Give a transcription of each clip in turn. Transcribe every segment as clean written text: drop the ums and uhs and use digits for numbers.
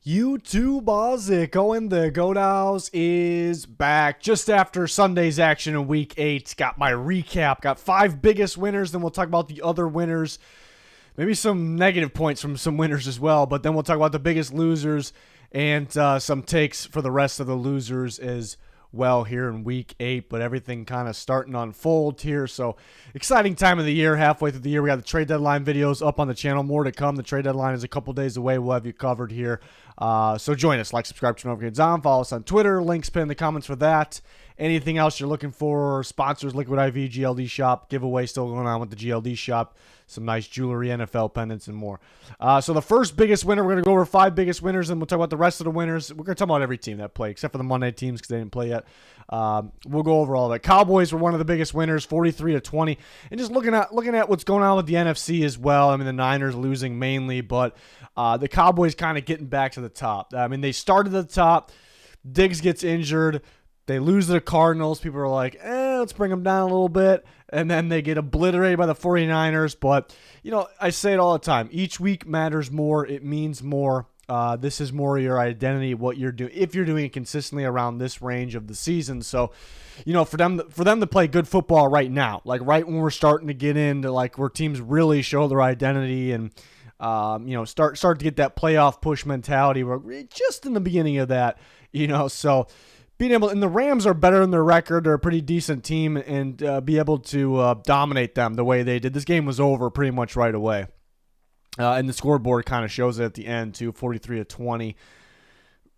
YouTube Ozico and the Godows is back just after Sunday's action in Week 8. Got my recap, got 5 biggest winners, then we'll talk about the other winners. Maybe some negative points from some winners as well, but then we'll talk about the biggest losers and some takes for the rest of the losers as well here in Week 8, but everything kind of starting to unfold here. So exciting time of the year, halfway through the year. We got the trade deadline videos up on the channel, more to come. The trade deadline is a couple days away. We'll have you covered here. So join us, like, subscribe, turn notifications on, follow us on Twitter, links pinned in the comments for that. Anything else you're looking for, sponsors, Liquid IV, GLD Shop, giveaway still going on with the GLD Shop, some nice jewelry, NFL pendants, and more. So the first biggest winner, we're going to go over 5 biggest winners, and we'll talk about the rest of the winners. We're going to talk about every team that played, except for the Monday teams because they didn't play yet. We'll go over all that. Cowboys were one of the biggest winners, 43-20. And just looking at what's going on with the NFC as well. I mean, the Niners losing mainly, but the Cowboys kind of getting back to the top. I mean, they started at the top. Diggs gets injured. They lose to the Cardinals. People are like, let's bring them down a little bit. And then they get obliterated by the 49ers. But, I say it all the time. Each week matters more. It means more. This is more your identity, what you're doing, if you're doing it consistently around this range of the season. So, for them to play good football right now, like right when we're starting to get into like where teams really show their identity and, start to get that playoff push mentality. We're just in the beginning of that, so being able, and the Rams are better in their record. They're a pretty decent team, and be able to dominate them the way they did. This game was over pretty much right away. And the scoreboard kind of shows it at the end, too, 43-20.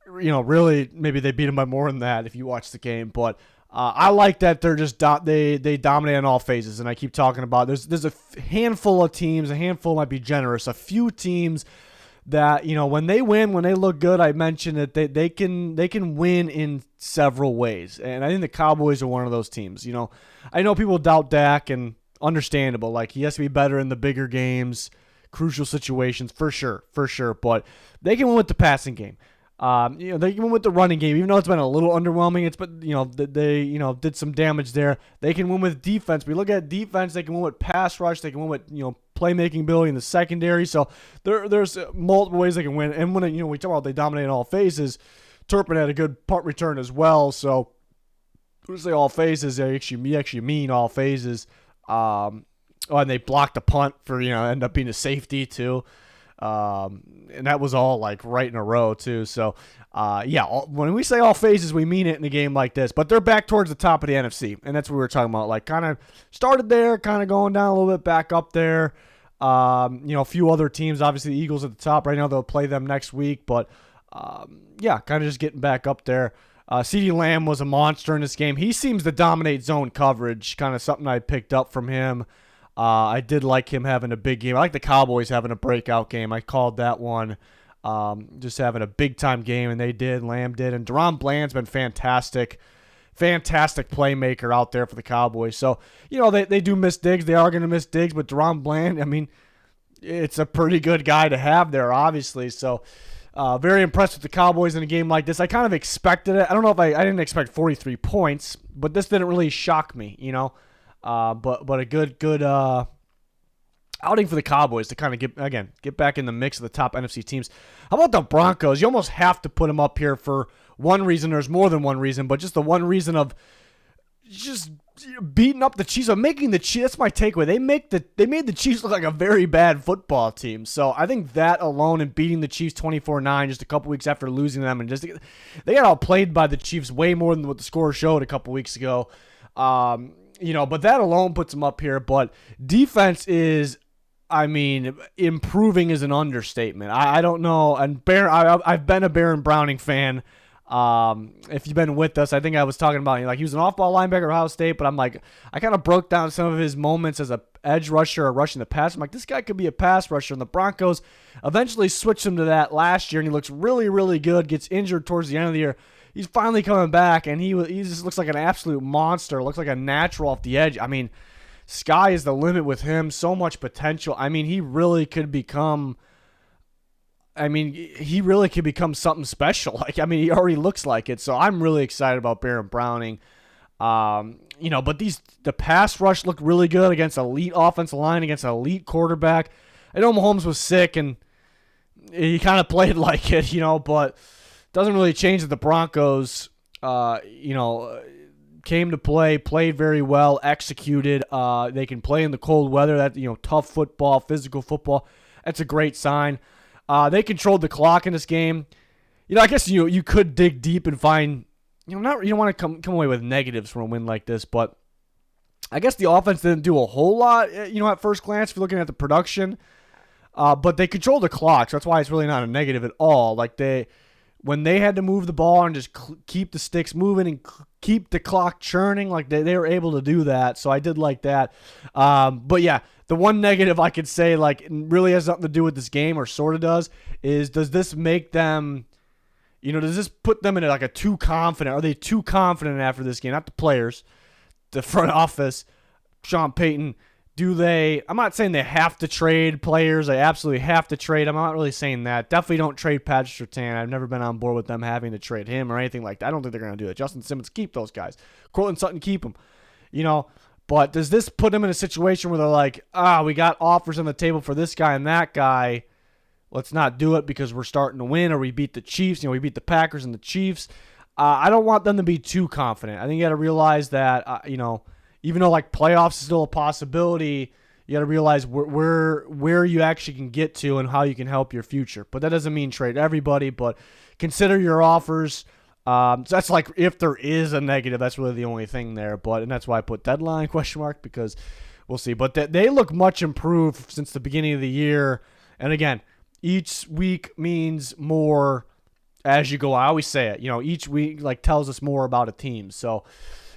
Really, maybe they beat them by more than that if you watch the game. But I like that they're just they dominate on all phases. And I keep talking about there's a handful of teams, a handful might be generous, a few teams that, when they win, when they look good, I mentioned that they can win in several ways. And I think the Cowboys are one of those teams. I know people doubt Dak, and understandable. Like, he has to be better in the bigger games, crucial situations, for sure. But they can win with the passing game. They can win with the running game, even though it's been a little underwhelming. They did some damage there. They can win with defense. We look at defense, they can win with pass rush. They can win with, playmaking ability in the secondary. So there's multiple ways they can win. And when, we talk about they dominate in all phases, Turpin had a good punt return as well. So when we say all phases, they actually mean all phases. And they blocked the punt for, end up being a safety too. And that was all like right in a row too. So, when we say all phases, we mean it in a game like this, but they're back towards the top of the NFC. And that's what we were talking about. Like, kind of started there, kind of going down a little bit, back up there. A few other teams, obviously the Eagles at the top right now, they'll play them next week, but, kind of just getting back up there. CeeDee Lamb was a monster in this game. He seems to dominate zone coverage, kind of something I picked up from him. I did like him having a big game. I like the Cowboys having a breakout game. I called that one, just having a big-time game, and they did. Lamb did. And Deron Bland's been fantastic playmaker out there for the Cowboys. So, they do miss Diggs. They are going to miss Diggs, but Deron Bland, I mean, it's a pretty good guy to have there, obviously. So, very impressed with the Cowboys in a game like this. I kind of expected it. I don't know if I didn't expect 43 points, but this didn't really shock me, But a good outing for the Cowboys to kind of get back in the mix of the top NFC teams. How about the Broncos? You almost have to put them up here for one reason. There's more than one reason, but just the one reason of just beating up the Chiefs, of making the Chiefs. That's my takeaway. They made the Chiefs look like a very bad football team. So I think that alone, and beating the Chiefs 24-9 just a couple weeks after losing them, and just they got outplayed by the Chiefs way more than what the score showed a couple weeks ago. But that alone puts them up here. But defense is, improving is an understatement. I don't know. And I've been a Baron Browning fan. If you've been with us, I think I was talking about, he was an off-ball linebacker at Ohio State, but I kind of broke down some of his moments as a edge rusher or rushing the pass. I'm like, this guy could be a pass rusher. And the Broncos eventually switched him to that last year, and he looks really, really good. Gets injured towards the end of the year. He's finally coming back, and he just looks like an absolute monster. Looks like a natural off the edge. Sky is the limit with him. So much potential. He really could become something special. He already looks like it. So I'm really excited about Baron Browning. But the pass rush looked really good against elite offensive line, against an elite quarterback. I know Mahomes was sick, and he kind of played like it, but doesn't really change that the Broncos, came to play, played very well, executed. They can play in the cold weather. That tough football, physical football. That's a great sign. They controlled the clock in this game. I guess you could dig deep and find you don't want to come away with negatives from a win like this, but I guess the offense didn't do a whole lot. At first glance, if you're looking at the production, but they controlled the clock, so that's why it's really not a negative at all. Like when they had to move the ball and just keep the sticks moving and keep the clock churning, like they were able to do that. So I did like that. But yeah, the one negative I could say, like, really has nothing to do with this game, or sort of does this make them, does this put them in like a too confident? Are they too confident after this game? Not the players, the front office, Sean Payton. I'm not saying they have to trade players. They absolutely have to trade. I'm not really saying that. Definitely don't trade Patrick Surtain. I've never been on board with them having to trade him or anything like that. I don't think they're going to do it. Justin Simmons, keep those guys. Cortland Sutton, keep them. But does this put them in a situation where they're like, we got offers on the table for this guy and that guy. Let's not do it because we're starting to win, or we beat the Chiefs. We beat the Packers and the Chiefs. I don't want them to be too confident. I think you got to realize that, even though like playoffs is still a possibility, you got to realize where you actually can get to and how you can help your future. But that doesn't mean trade everybody, but consider your offers. So that's like if there is a negative, that's really the only thing there. And that's why I put deadline ? Because we'll see. But they look much improved since the beginning of the year. And again, each week means more as you go. I always say it. Each week like tells us more about a team. So.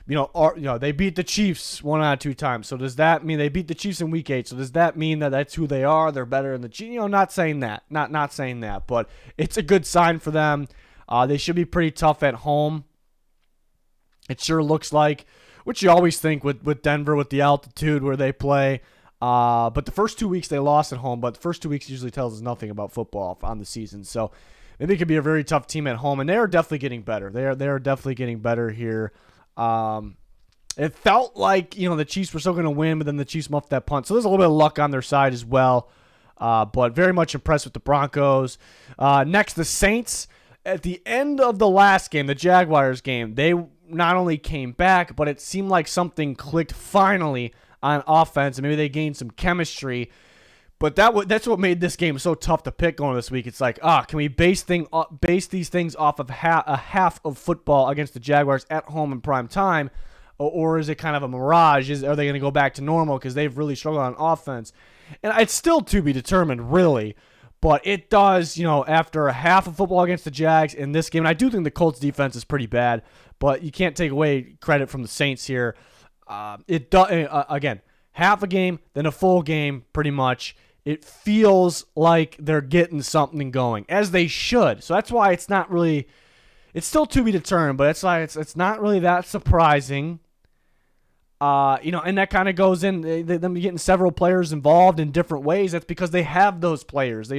They beat the Chiefs 1 out of 2 times. So does that mean they beat the Chiefs in Week 8? So does that mean that that's who they are? They're better than the Chiefs? Not saying that. Not saying that. But it's a good sign for them. They should be pretty tough at home. It sure looks like, which you always think with Denver, with the altitude where they play. But the first 2 weeks they lost at home. But the first 2 weeks usually tells us nothing about football on the season. So maybe it could be a very tough team at home. And they are definitely getting better. They are definitely getting better here. It felt like, the Chiefs were still going to win, but then the Chiefs muffed that punt. So there's a little bit of luck on their side as well. But very much impressed with the Broncos. Next, the Saints. At the end of the last game, the Jaguars game, they not only came back, but it seemed like something clicked finally on offense, and maybe they gained some chemistry. But that's what made this game so tough to pick going this week. It's like, can we base these things off of a half of football against the Jaguars at home in prime time, or is it kind of a mirage? Are they going to go back to normal because they've really struggled on offense? And it's still to be determined, really. But it does, after a half of football against the Jags in this game, and I do think the Colts defense is pretty bad, but you can't take away credit from the Saints here. It does, again, half a game, then a full game, pretty much. It feels like they're getting something going, as they should. So that's why it's not really, it's still to be determined, but it's like it's not really that surprising. And that kind of goes in them getting several players involved in different ways. That's because they have those players.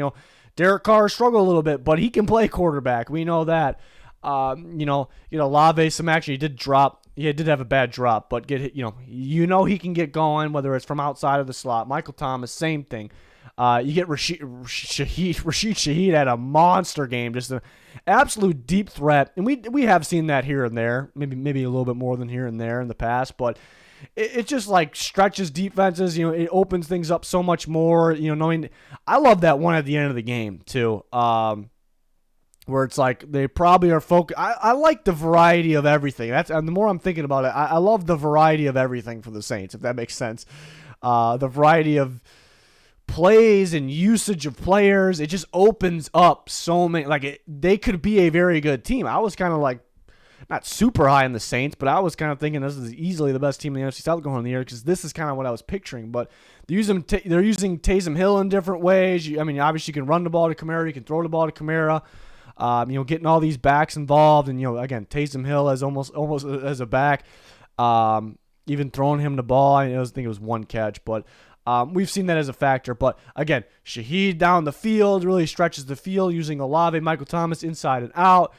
Derek Carr struggled a little bit, but he can play quarterback. We know that. Olave, some actually did drop. He did have a bad drop, but he can get going, whether it's from outside of the slot. Michael Thomas, same thing. You get Rashid Shaheed had a monster game, just an absolute deep threat, and we have seen that here and there, maybe a little bit more than here and there in the past, but it just like stretches defenses. It opens things up so much more. Knowing I love that one at the end of the game too, where it's like they probably are focused. I like the variety of everything. And the more I'm thinking about it, I love the variety of everything for the Saints, if that makes sense. The variety of plays and usage of players, it just opens up so many. They could be a very good team. I was kind of like not super high in the Saints, but I was kind of thinking this is easily the best team in the NFC South going in the year, because this is kind of what I was picturing. But they're using Taysom Hill in different ways. Obviously you can run the ball to Kamara, you can throw the ball to Kamara. Getting all these backs involved, and again, Taysom Hill as almost as a back, even throwing him the ball. I think it was one catch, but we've seen that as a factor. But again, Shaheed down the field really stretches the field using Olave, Michael Thomas inside and out.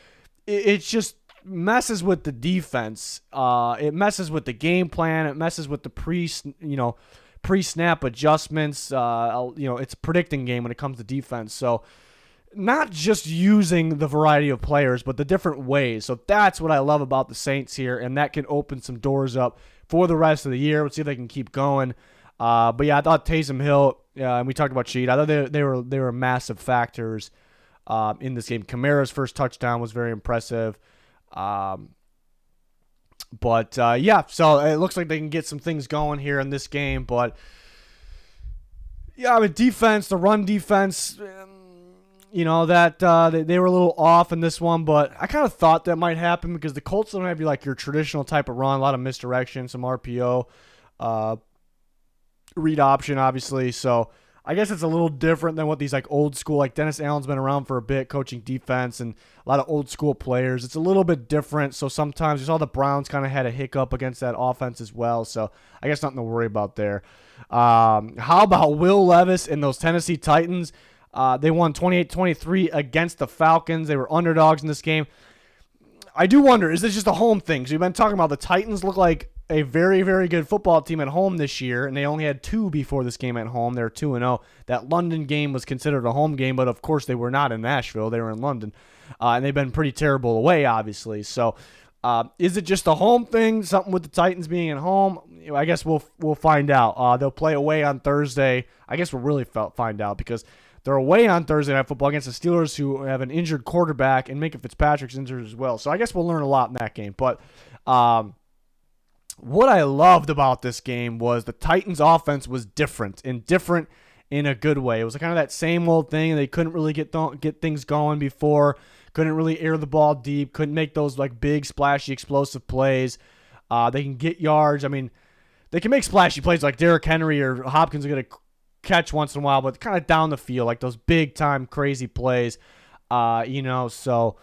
It just messes with the defense. It messes with the game plan. It messes with the pre-snap adjustments. It's a predicting game when it comes to defense. So not just using the variety of players, but the different ways. So that's what I love about the Saints here, and that can open some doors up for the rest of the year. Let's see if they can keep going. But yeah, I thought Taysom Hill, and we talked about Sheed. I thought they were massive factors in this game. Kamara's first touchdown was very impressive. Yeah, so it looks like they can get some things going here in this game. But yeah, I mean, defense, the run defense, that they were a little off in this one, but I kind of thought that might happen because the Colts don't have like your traditional type of run, a lot of misdirection, some RPO, read option, obviously. So I guess it's a little different than what these like old school, like Dennis Allen's been around for a bit coaching defense and a lot of old school players. It's a little bit different. So sometimes you saw the Browns kind of had a hiccup against that offense as well. So I guess nothing to worry about there. How about Will Levis and those Tennessee Titans? They won 28-23 against the Falcons. They were underdogs in this game. I do wonder, is this just a home thing? So we've been talking about the Titans look like a very, very good football team at home this year, and they only had 2 before this game at home. They're 2-0. That London game was considered a home game, but of course they were not in Nashville. They were in London, and they've been pretty terrible away, obviously. So is it just a home thing, something with the Titans being at home? I guess we'll find out. They'll play away on Thursday. I guess we'll really find out because they're away on Thursday Night Football against the Steelers, who have an injured quarterback, and Minka Fitzpatrick's injured as well. So I guess we'll learn a lot in that game. But what I loved about this game was the Titans' offense was different in a good way. It was kind of that same old thing. They couldn't really get things going before, couldn't really air the ball deep, couldn't make those like big, splashy, explosive plays. They can get yards. I mean, they can make splashy plays like Derrick Henry or Hopkins are going to catch once in a while, but kind of down the field, like those big-time crazy plays. So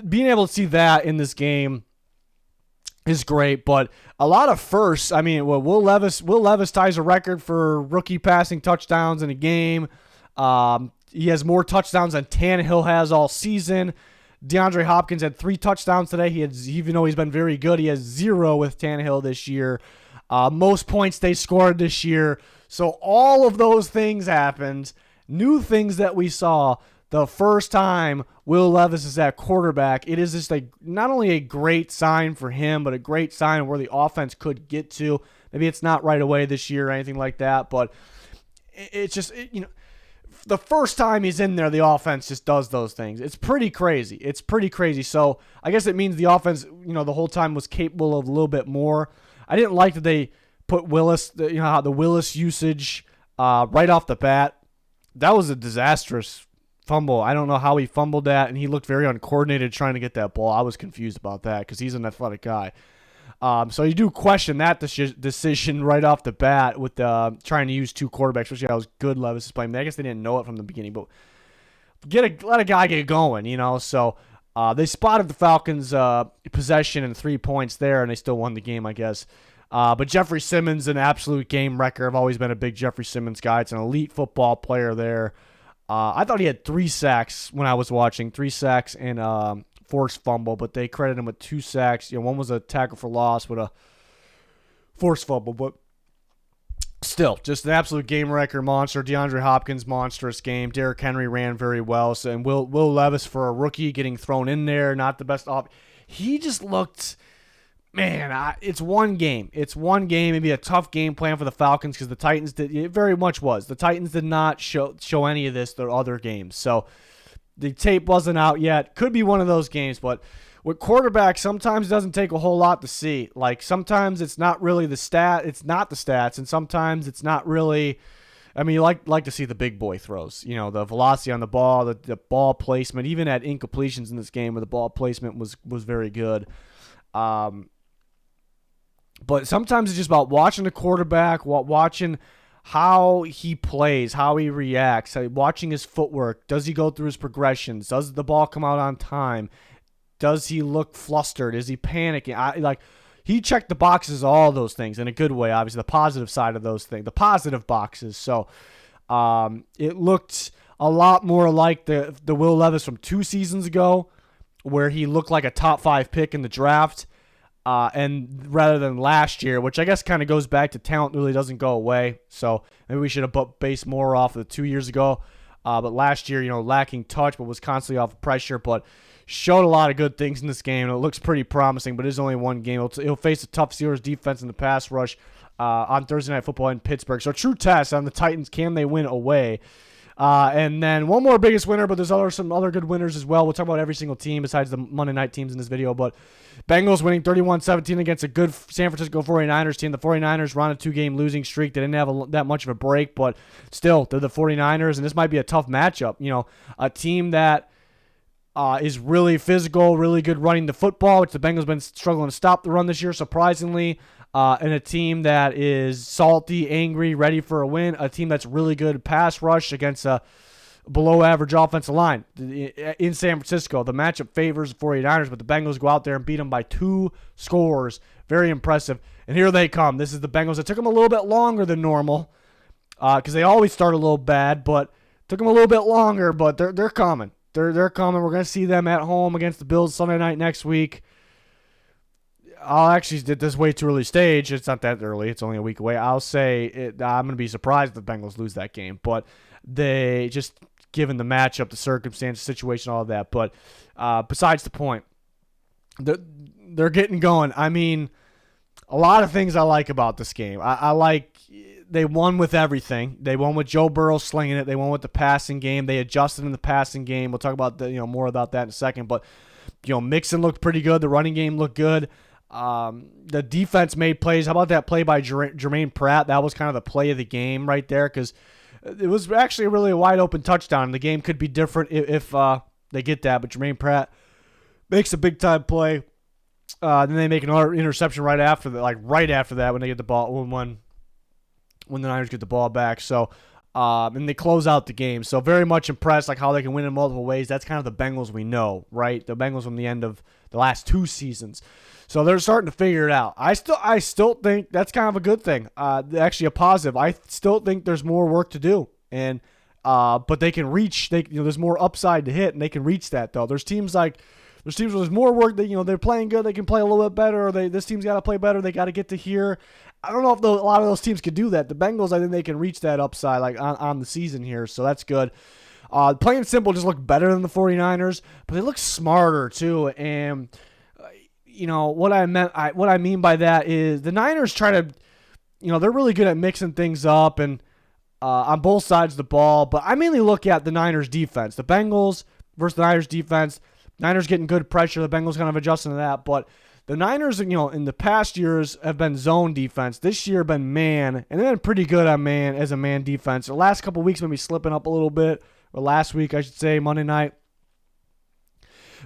being able to see that in this game is great, but a lot of firsts. I mean, Will Levis ties a record for rookie passing touchdowns in a game. He has more touchdowns than Tannehill has all season. DeAndre Hopkins had 3 touchdowns today. Even though he's been very good, he has 0 with Tannehill this year. Most points they scored this year. So all of those things happened. New things that we saw the first time Will Levis is at quarterback. It is just not only a great sign for him, but a great sign of where the offense could get to. Maybe it's not right away this year or anything like that, but it's just, the first time he's in there, the offense just does those things. It's pretty crazy. So I guess it means the offense, the whole time was capable of a little bit more. I didn't like that they put the Willis usage right off the bat. That was a disastrous fumble. I don't know how he fumbled that, and he looked very uncoordinated trying to get that ball. I was confused about that because he's an athletic guy. So you do question that decision right off the bat with trying to use 2 quarterbacks, especially how good Levis is playing. I guess they didn't know it from the beginning, but let a guy get going, So they spotted the Falcons' possession and 3 points there, and they still won the game, I guess. But Jeffrey Simmons, an absolute game wrecker. I've always been a big Jeffrey Simmons guy. It's an elite football player there. I thought he had 3 sacks when I was watching, 3 sacks and forced fumble, but they credited him with 2 sacks. One was a tackle for loss with a forced fumble, but still, just an absolute game wrecker monster. DeAndre Hopkins, monstrous game. Derrick Henry ran very well. So, and Will Levis, for a rookie, getting thrown in there, not the best off. He just looked... Man, it's one game. It's one game. Maybe a tough game plan for the Falcons because the Titans did. It very much was. The Titans did not show any of this their other games. So the tape wasn't out yet. Could be one of those games, but with quarterbacks, sometimes it doesn't take a whole lot to see. Like sometimes it's not really the stat. It's not the stats, and sometimes it's not really. I mean, you like to see the big boy throws. The velocity on the ball, the ball placement, even at incompletions in this game where the ball placement was very good. But sometimes it's just about watching the quarterback, watching how he plays, how he reacts, watching his footwork. Does he go through his progressions? Does the ball come out on time? Does he look flustered? Is he panicking? He checked the boxes, all those things in a good way, obviously, the positive side of those things, the positive boxes. So it looked a lot more like the Will Levis from 2 seasons ago where he looked like a top 5 pick in the draft. And rather than last year, which I guess kind of goes back to talent really doesn't go away. So maybe we should have based more off of the 2 years ago. But last year, lacking touch, but was constantly off pressure. But showed a lot of good things in this game. And it looks pretty promising, but it is only one game. He'll face a tough Steelers defense in the pass rush on Thursday Night Football in Pittsburgh. So a true test on the Titans. Can they win away? And then one more biggest winner, but there's some other good winners as well. We'll talk about every single team besides the Monday night teams in this video. But Bengals winning 31-17 against a good San Francisco 49ers team. The 49ers were on a 2-game losing streak. They didn't have that much of a break, but still, they're the 49ers, and this might be a tough matchup. A team that is really physical, really good running the football, which the Bengals have been struggling to stop the run this year, surprisingly. And a team that is salty, angry, ready for a win. A team that's really good pass rush against a below-average offensive line in San Francisco. The matchup favors the 49ers, but the Bengals go out there and beat them by 2 scores. Very impressive. And here they come. This is the Bengals. It took them a little bit longer than normal because they always start a little bad, but it took them a little bit longer, but they're coming. They're coming. We're going to see them at home against the Bills Sunday night next week. I'll actually did this way too early stage. It's not that early. It's only a week away. I'll say I'm going to be surprised if the Bengals lose that game. But they just given the matchup, the circumstance, situation, all of that. But besides the point, they're getting going. I mean, a lot of things I like about this game. I like they won with everything. They won with Joe Burrow slinging it. They won with the passing game. They adjusted in the passing game. We'll talk about more about that in a second. But Mixon looked pretty good. The running game looked good. The defense made plays. How about that play by Jermaine Pratt? That was kind of the play of the game right there because it was actually really a wide open touchdown. The game could be different if they get that, but Jermaine Pratt makes a big time play. Then they make another interception right after that when they get the ball when the Niners get the ball back. So and they close out the game. So very much impressed how they can win in multiple ways. That's kind of the Bengals we know, right? The Bengals from the end of the last 2 seasons. So they're starting to figure it out. I still think that's kind of a good thing. Actually a positive. I still think there's more work to do. And but they can reach there's more upside to hit and they can reach that though. There's teams where there's more work that they're playing good, they can play a little bit better, or this team's got to play better, they got to get to here. I don't know if a lot of those teams could do that. The Bengals, I think they can reach that upside on the season here, so that's good. Plain simple, just look better than the 49ers, but they look smarter too. And what I mean by that is the Niners try to, they're really good at mixing things up and on both sides of the ball. But I mainly look at the Niners defense, the Bengals versus the Niners defense. Niners getting good pressure, the Bengals kind of adjusting to that, but the Niners, in the past years have been zone defense. This year been man, and they've been pretty good on man as a man defense. The last couple weeks maybe slipping up a little bit, or last week I should say, Monday night.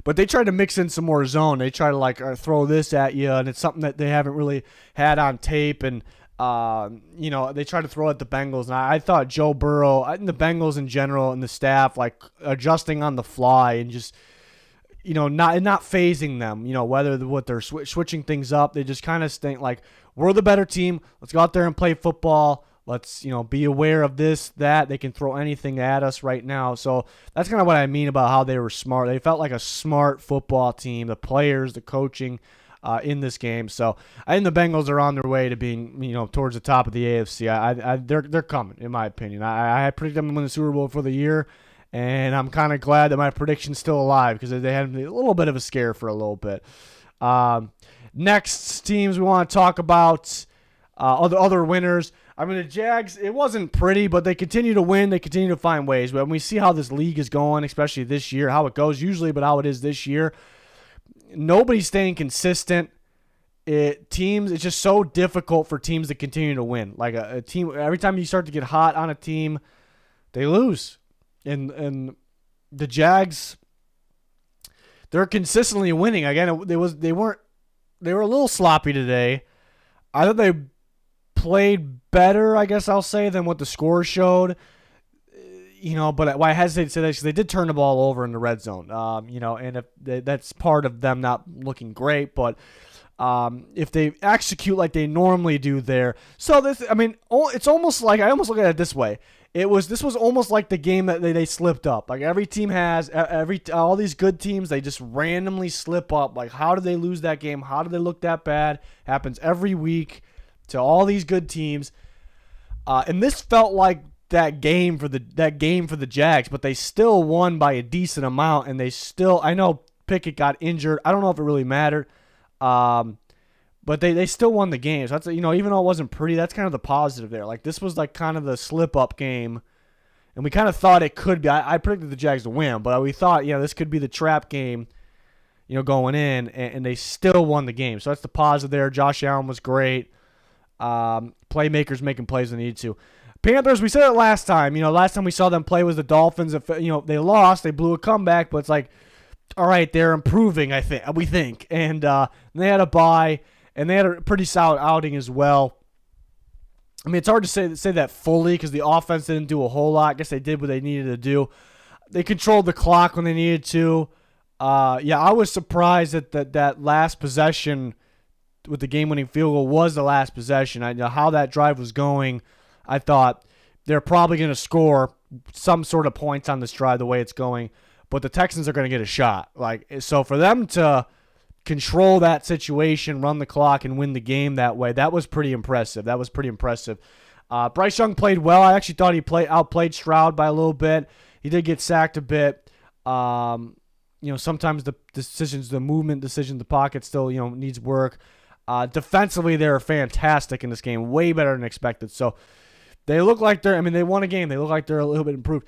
But they tried to mix in some more zone. They try to throw this at you, and it's something that they haven't really had on tape. And they try to throw at the Bengals. And I thought Joe Burrow, and the Bengals in general, and the staff adjusting on the fly and just. Not phasing them, what they're switching things up. They just kind of think we're the better team. Let's go out there and play football. Let's, be aware of this, that. They can throw anything at us right now. So that's kind of what I mean about how they were smart. They felt like a smart football team, the players, the coaching in this game. So I think the Bengals are on their way to being, towards the top of the AFC. They're coming, in my opinion. I predict them to win the Super Bowl for the year. And I'm kind of glad that my prediction's still alive because they had a little bit of a scare for a little bit. Next teams we want to talk about, other winners. I mean, the Jags, it wasn't pretty, but they continue to win. They continue to find ways. When we see how this league is going, especially this year, how it goes usually, but how it is this year, nobody's staying consistent. It's just so difficult for teams to continue to win. Like a team, every time you start to get hot on a team, they lose. And the Jags, they're consistently winning. Again, they were a little sloppy today. I thought they played better, I guess I'll say, than what the score showed. But why I hesitate to say that because they did turn the ball over in the red zone. And if that's part of them not looking great, but if they execute like they normally do there. So it's almost like I almost look at it this way. This was almost like the game that they slipped up. Like every team has, all these good teams, they just randomly slip up. Like how did they lose that game? How did they look that bad? Happens every week to all these good teams. And this felt like that game for the Jags, but they still won by a decent amount, and I know Pickett got injured. I don't know if it really mattered. But they still won the game. So that's, even though it wasn't pretty, that's kind of the positive there. Like, this was like kind of the slip-up game, and we kind of thought it could be. I predicted the Jags to win, but we thought, this could be the trap game, going in, and they still won the game. So that's the positive there. Josh Allen was great. Playmakers making plays when they need to. Panthers, we said it last time. Last time we saw them play was the Dolphins. They lost. They blew a comeback, but it's like, all right, they're improving, we think. And they had a bye. And they had a pretty solid outing as well. I mean, it's hard to say that fully because the offense didn't do a whole lot. I guess they did what they needed to do. They controlled the clock when they needed to. I was surprised that last possession with the game-winning field goal was the last possession. I know how that drive was going. I thought they're probably going to score some sort of points on this drive the way it's going, but the Texans are going to get a shot. So for them to control that situation, run the clock, and win the game that way, that was pretty impressive. Bryce Young played well. I actually thought he outplayed Stroud by a little bit. He did get sacked a bit. Sometimes the movement decision, the pocket still, needs work. Defensively, they were fantastic in this game, way better than expected. So they look like they won a game. They look like they're a little bit improved.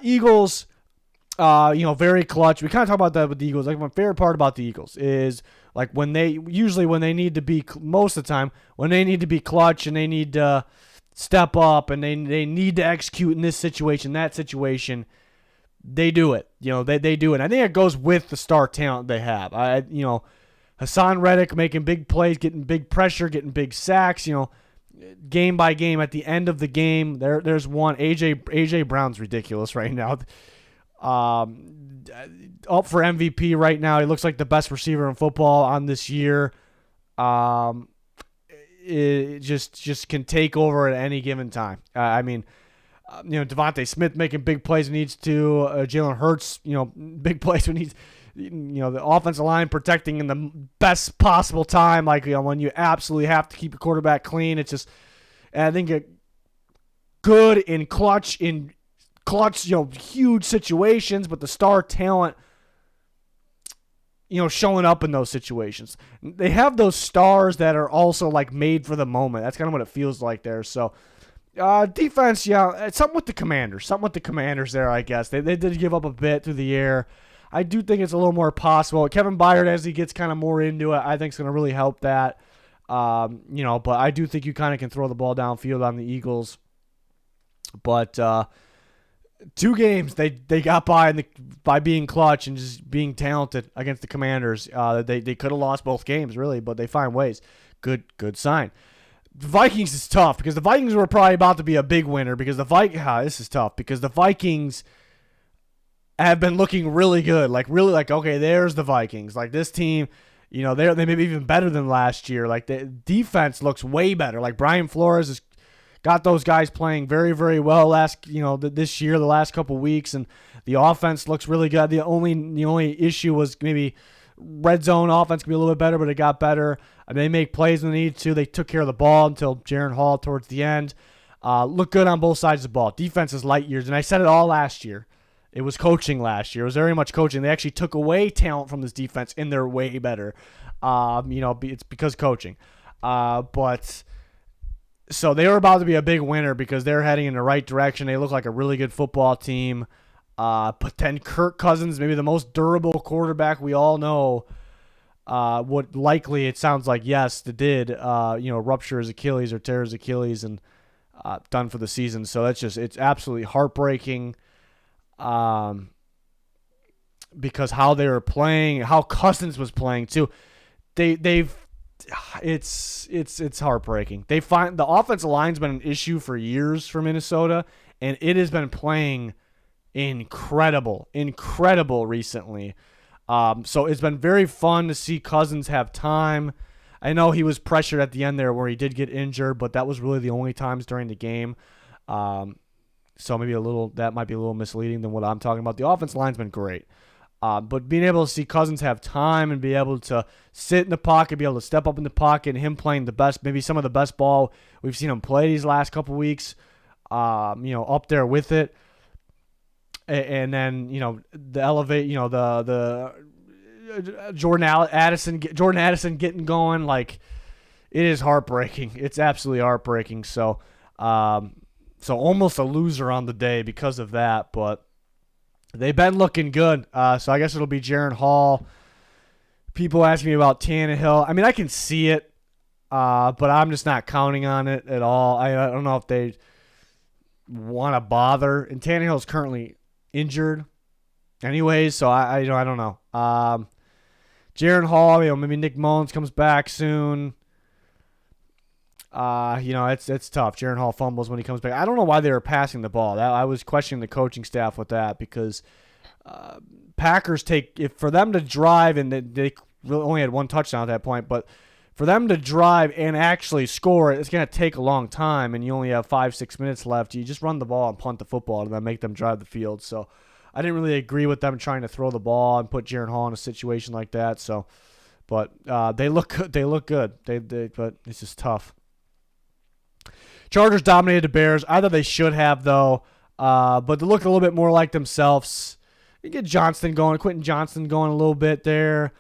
Eagles, very clutch. We kind of talk about that with the Eagles. Like, my favorite part about the Eagles is like when they need to be, most of the time, when they need to be clutch and they need to step up and they need to execute in this situation, that situation, they do it. They do it. I think it goes with the star talent they have. Hassan Reddick making big plays, getting big pressure, getting big sacks, game by game. At the end of the game, there's one. AJ Brown's ridiculous right now. Up for MVP right now. He looks like the best receiver in football on this year. It just can take over at any given time. Devontae Smith making big plays when he needs to. Jalen Hurts, big plays when he's, the offensive line protecting in the best possible time. Like, when you absolutely have to keep your quarterback clean. It's just, and I think good in clutch, huge situations, but the star talent, showing up in those situations. They have those stars that are also like made for the moment. That's kind of what it feels like there. So, defense, it's something with the Commanders there, I guess. They did give up a bit through the air. I do think it's a little more possible. Kevin Byard, as he gets kind of more into it, I think is going to really help that. But I do think you kind of can throw the ball downfield on the Eagles. But 2 games they got by being clutch and just being talented against the Commanders. They could have lost both games, really, but they find ways. Good sign. The Vikings is tough because the Vikings were probably about to be a big winner because this is tough because the Vikings have been looking really good. Okay, there's the Vikings. Like, this team, they may be even better than last year. Like, the defense looks way better. Like, Brian Flores has got those guys playing very, very well this year, the last couple weeks, and the offense looks really good. The only issue was maybe red zone offense could be a little bit better, but it got better. They make plays when they need to. They took care of the ball until Jaren Hall towards the end. Look good on both sides of the ball. Defense is light years, and I said it all last year. It was coaching last year. It was very much coaching. They actually took away talent from this defense, and they're way better. It's because coaching. But so they were about to be a big winner because they're heading in the right direction. They look like a really good football team. But then Kirk Cousins, maybe the most durable quarterback we all know, would likely, it sounds like, yes, rupture his Achilles or tear his Achilles and done for the season. So it's absolutely heartbreaking. Because how they were playing, how Cousins was playing too, it's heartbreaking. They find the offensive line's been an issue for years for Minnesota, and it has been playing incredible recently. So it's been very fun to see Cousins have time. I know he was pressured at the end there where he did get injured, but that was really the only times during the game. So maybe that might be a little misleading than what I'm talking about. The offensive line's been great. But being able to see Cousins have time and be able to sit in the pocket, be able to step up in the pocket, and him playing maybe some of the best ball we've seen him play these last couple weeks, up there with it. And then, the elevate, the Jordan Addison getting going, like, it is heartbreaking. It's absolutely heartbreaking. So, almost a loser on the day because of that, but they've been looking good. So I guess it'll be Jaren Hall. People ask me about Tannehill. I mean, I can see it, but I'm just not counting on it at all. I don't know if they want to bother. And Tannehill's currently injured, anyways. So I don't know. Jaren Hall. Maybe Nick Mullins comes back soon. It's tough. Jaren Hall fumbles when he comes back. I don't know why they were passing the ball. I was questioning the coaching staff with that because Packers for them to drive, and they really only had one touchdown at that point, but for them to drive and actually score, it's going to take a long time, and you only have 5-6 minutes left. You just run the ball and punt the football and then make them drive the field. So I didn't really agree with them trying to throw the ball and put Jaren Hall in a situation like that. So, but they look good. They look good. But it's just tough. Chargers dominated the Bears. I thought they should have, though, but they look a little bit more like themselves. You get Quentin Johnston going a little bit there.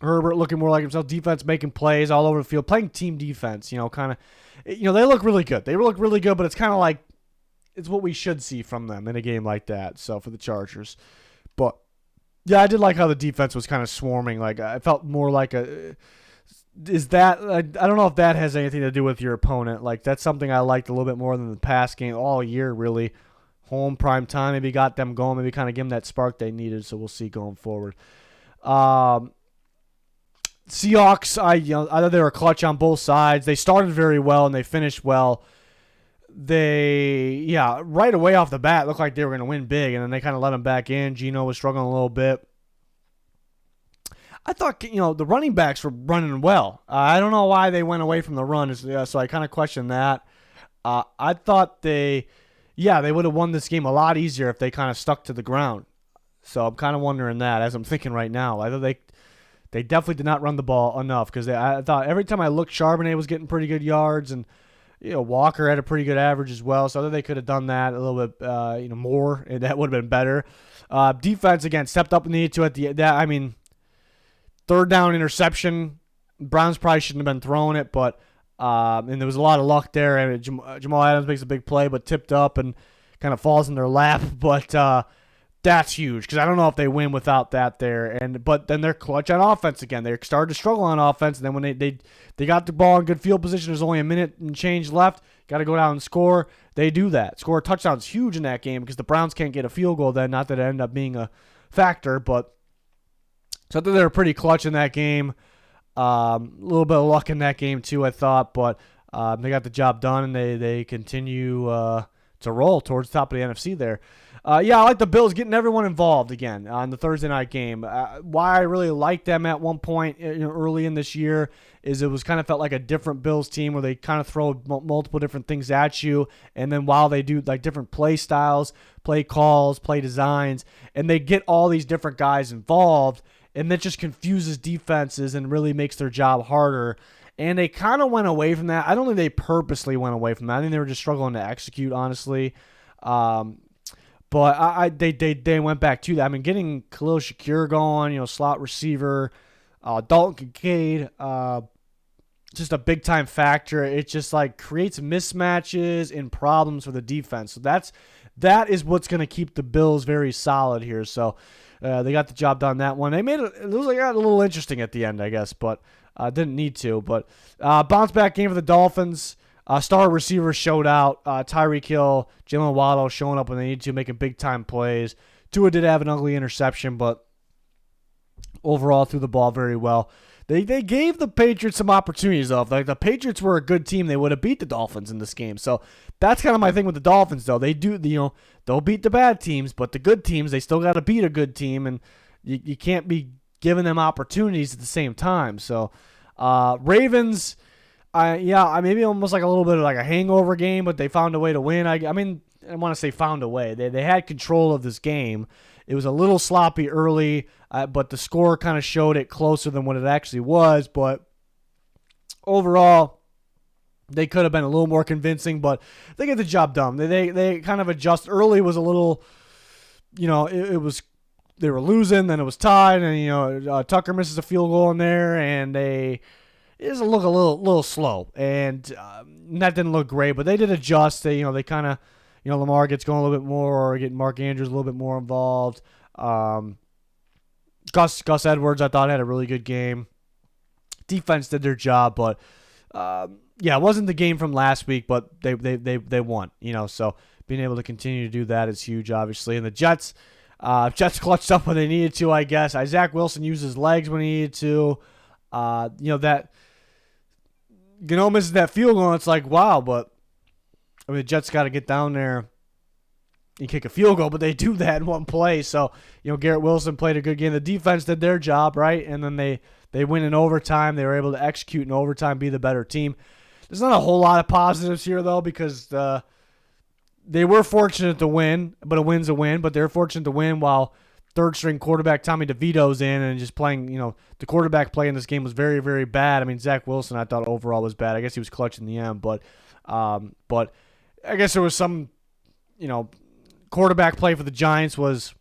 Herbert looking more like himself. Defense making plays all over the field, playing team defense. They look really good. They look really good, but it's kind of like it's what we should see from them in a game like that. So for the Chargers, but yeah, I did like how the defense was kind of swarming. Like I felt more like I don't know if that has anything to do with your opponent. Like that's something I liked a little bit more than the past game all year, really. Home prime time, maybe got them going, maybe kind of give them that spark they needed. So we'll see going forward. Seahawks, I thought they were clutch on both sides. They started very well and they finished well. Right away off the bat, looked like they were going to win big, and then they kind of let them back in. Geno was struggling a little bit. I thought, the running backs were running well. I don't know why they went away from the run, so I kind of questioned that. I thought they would have won this game a lot easier if they kind of stuck to the ground. So I'm kind of wondering that as I'm thinking right now. I thought they definitely did not run the ball enough because I thought every time I looked, Charbonnet was getting pretty good yards, and Walker had a pretty good average as well. So I thought they could have done that a little bit more, and that would have been better. Defense again stepped up and needed to third down interception. Browns probably shouldn't have been throwing it, but and there was a lot of luck there. And Jamal Adams makes a big play, but tipped up and kind of falls in their lap. But that's huge because I don't know if they win without that there. But then they're clutch on offense again. They started to struggle on offense, and then when they got the ball in good field position, there's only a minute and change left. Got to go down and score. They do that. Score a touchdown's huge in that game because the Browns can't get a field goal then. Not that it ended up being a factor, but so I thought they were pretty clutch in that game. A little bit of luck in that game too, I thought, but they got the job done, and they continue to roll towards the top of the NFC there. I like the Bills getting everyone involved again on the Thursday night game. Why I really liked them at one point early in this year is it was kind of felt like a different Bills team where they kind of throw multiple different things at you, and then while they do like different play styles, play calls, play designs, and they get all these different guys involved, and that just confuses defenses and really makes their job harder. And they kind of went away from that. I don't think they purposely went away from that. I think they were just struggling to execute, honestly. But they went back to that. I mean, getting Khalil Shakir going, slot receiver, Dalton Kincaid, just a big time factor. It just like creates mismatches and problems for the defense. So that is what's going to keep the Bills very solid here. So they got the job done that one. They made it was like a little interesting at the end, I guess, but didn't need to. But bounce back game for the Dolphins. Star receivers showed out. Tyreek Hill, Jalen Waddle showing up when they need to, making big-time plays. Tua did have an ugly interception, but overall threw the ball very well. They gave the Patriots some opportunities, though. If the Patriots were a good team, they would have beat the Dolphins in this game. So that's kind of my thing with the Dolphins, though. They do, they'll beat the bad teams, but the good teams, they still got to beat a good team, and you can't be giving them opportunities at the same time. So Ravens... maybe almost like a little bit of like a hangover game, but they found a way to win. I want to say found a way. They had control of this game. It was a little sloppy early, but the score kind of showed it closer than what it actually was. But overall, They could have been a little more convincing, but they get the job done. They kind of adjust. Early was a little, it was, they were losing, then it was tied, and Tucker misses a field goal in there, and it just look a little slow, and that didn't look great. But they did adjust. They kind of, Lamar gets going a little bit more, or getting Mark Andrews a little bit more involved. Gus Edwards, I thought, had a really good game. Defense did their job, but it wasn't the game from last week, but they won. So being able to continue to do that is huge, obviously. And the Jets clutched up when they needed to, I guess. Zach Wilson used his legs when he needed to. That Gano misses that field goal, and it's like, wow, but the Jets got to get down there and kick a field goal, but they do that in one play. So, Garrett Wilson played a good game. The defense did their job, right? And then they win in overtime. They were able to execute in overtime, be the better team. There's not a whole lot of positives here, though, because they were fortunate to win, but a win's a win. But they're fortunate to win while third-string quarterback Tommy DeVito's in and just playing, the quarterback play in this game was very, very bad. I mean, Zach Wilson, I thought overall was bad. I guess he was clutch in the end, but I guess there was some, quarterback play for the Giants was,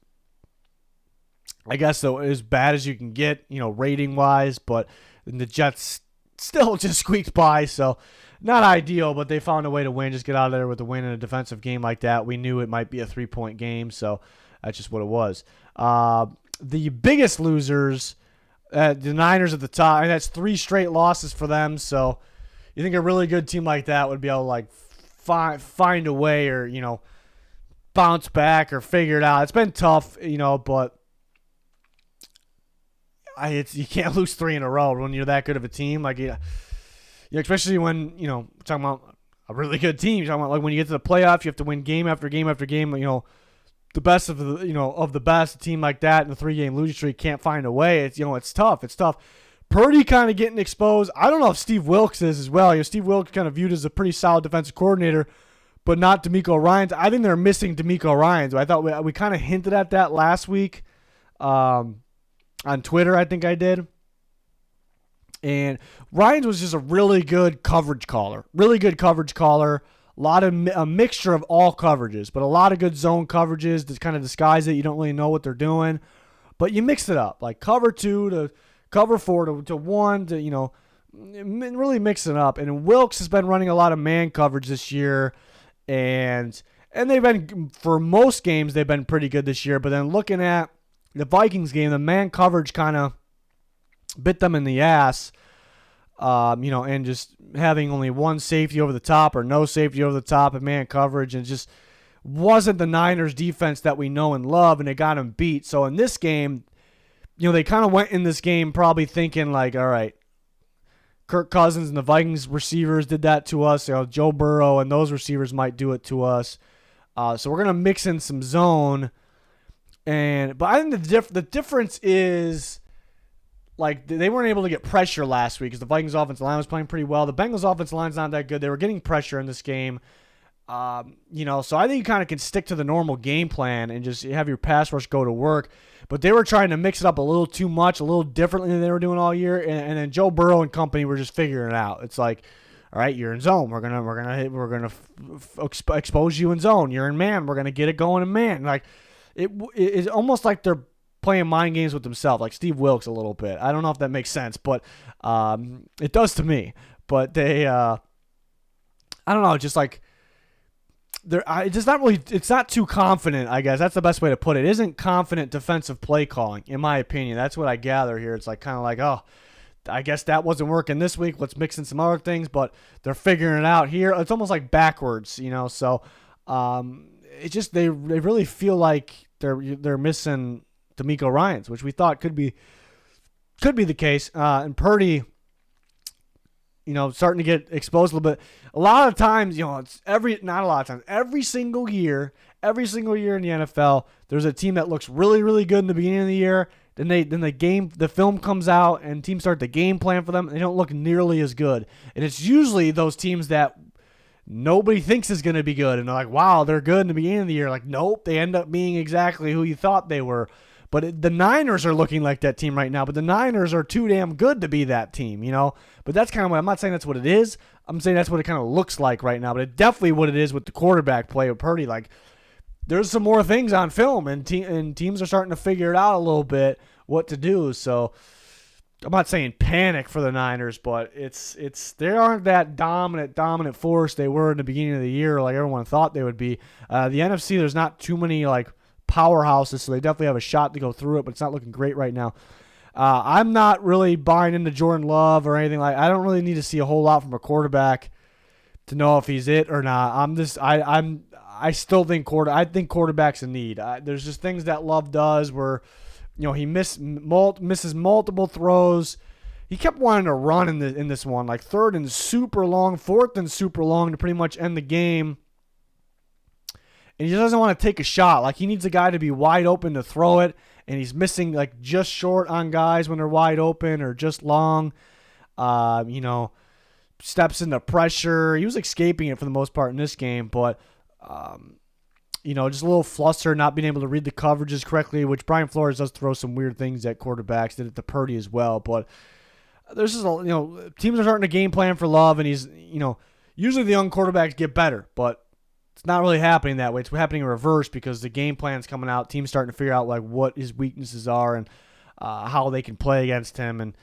I guess, though, as bad as you can get, rating-wise, but the Jets still just squeaked by, so not ideal, but they found a way to win, just get out of there with a win in a defensive game like that. We knew it might be a 3-point game, so that's just what it was. The biggest losers, the Niners at the top, and that's 3 straight losses for them, so you think a really good team like that would be able to, find a way or, bounce back or figure it out. It's been tough, but you can't lose 3 in a row when you're that good of a team. Especially when, talking about a really good team. You're talking about when you get to the playoffs, you have to win game after game after game. The best of the best, a team like that in a 3-game losing streak can't find a way. It's tough. It's tough. Purdy kind of getting exposed. I don't know if Steve Wilks is as well. Steve Wilks kind of viewed as a pretty solid defensive coordinator, but not DeMeco Ryans. I think they're missing DeMeco Ryans. I thought we kind of hinted at that last week on Twitter, I think I did. And Ryans was just a really good coverage caller. A mixture of all coverages, but a lot of good zone coverages to kind of disguise it. You don't really know what they're doing, but you mix it up, like cover 2 to cover 4 to 1 to, really mix it up. And Wilks has been running a lot of man coverage this year. And they've been, for most games, they've been pretty good this year. But then looking at the Vikings game, the man coverage kind of bit them in the ass, and just having only one safety over the top or no safety over the top of man coverage, and just wasn't the Niners defense that we know and love, and they got them beat. So in this game, they kind of went in this game probably thinking all right, Kirk Cousins and the Vikings receivers did that to us. Joe Burrow and those receivers might do it to us. So we're gonna mix in some zone, but I think the difference is they weren't able to get pressure last week because the Vikings offensive line was playing pretty well. The Bengals offensive line's not that good. They were getting pressure in this game. So I think you kind of can stick to the normal game plan and just have your pass rush go to work. But they were trying to mix it up a little too much, a little differently than they were doing all year. And then Joe Burrow and company were just figuring it out. It's like, all right, you're in zone. We're gonna expose you in zone. You're in man. We're gonna get it going in man. It's almost like they're playing mind games with themselves, like Steve Wilks a little bit. I don't know if that makes sense, but it does to me. But they, I don't know, just like. It's not too confident, I guess. That's the best way to put it. It isn't confident defensive play calling, in my opinion. That's what I gather here. It's kind of like, oh, I guess that wasn't working this week. Let's mix in some other things, but they're figuring it out here. It's almost like backwards, So it's just they really feel like they're missing DeMeco Ryans, which we thought could be the case. And Purdy, starting to get exposed a little bit. A lot of times, it's not a lot of times. Every single year in the NFL, there's a team that looks really, really good in the beginning of the year. Then the film comes out and teams start the game plan for them. And they don't look nearly as good. And it's usually those teams that nobody thinks is going to be good. And they're like, wow, they're good in the beginning of the year. Nope, they end up being exactly who you thought they were. But the Niners are looking like that team right now. But the Niners are too damn good to be that team, you know. But that's kind of what I'm not saying that's what it is. I'm saying that's what it kind of looks like right now. But it's definitely what it is with the quarterback play of Purdy. Like, there's some more things on film, and teams are starting to figure it out a little bit what to do. So I'm not saying panic for the Niners, but they aren't that dominant force they were in the beginning of the year like everyone thought they would be. The NFC, there's not too many like powerhouses, so they definitely have a shot to go through it, but it's not looking great right now. I'm not really buying into Jordan Love or anything like. I don't really need to see a whole lot from a quarterback to know if he's it or not. I still think quarterback's a need. There's just things that Love does where, you know, he misses multiple throws. He kept wanting to run in this one, like third and super long, fourth and super long to pretty much end the game. And he just doesn't want to take a shot. Like, he needs a guy to be wide open to throw it, and he's missing like just short on guys when they're wide open or just long. You know, steps into pressure. He was escaping it for the most part in this game, but you know, just a little fluster, not being able to read the coverages correctly, which Brian Flores does throw some weird things at quarterbacks, did it to Purdy as well. But there's just, you know, teams are starting to game plan for Love, and he's, you know, usually the young quarterbacks get better, but it's not really happening that way. It's happening in reverse because the game plan's coming out. Teams starting to figure out like what his weaknesses are and how they can play against him. And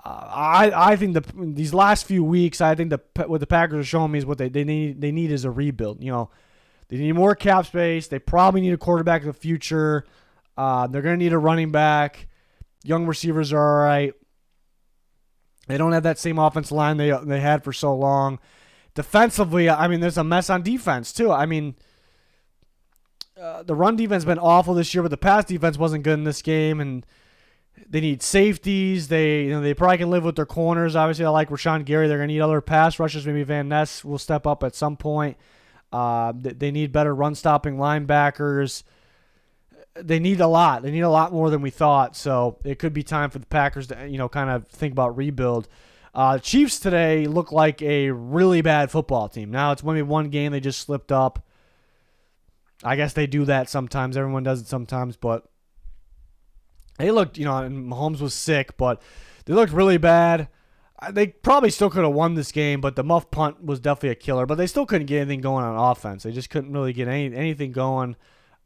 I think these last few weeks, I think what the Packers are showing me is what they need is a rebuild. You know, they need more cap space. They probably need a quarterback in the future. They're going to need a running back. Young receivers are all right. They don't have that same offensive line they had for so long. Defensively, I mean, there's a mess on defense, too. I mean, the run defense has been awful this year, but the pass defense wasn't good in this game, and they need safeties. They probably can live with their corners. Obviously, I like Rashawn Gary. They're going to need other pass rushers. Maybe Van Ness will step up at some point. They need better run-stopping linebackers. They need a lot. They need a lot more than we thought, so it could be time for the Packers to, you know, kind of think about rebuild. Chiefs today look like a really bad football team. Now it's maybe one game they just slipped up. I guess they do that sometimes. Everyone does it sometimes, but they looked, you know, and Mahomes was sick, but they looked really bad. They probably still could have won this game, but the muff punt was definitely a killer. But they still couldn't get anything going on offense. They just couldn't really get anything going.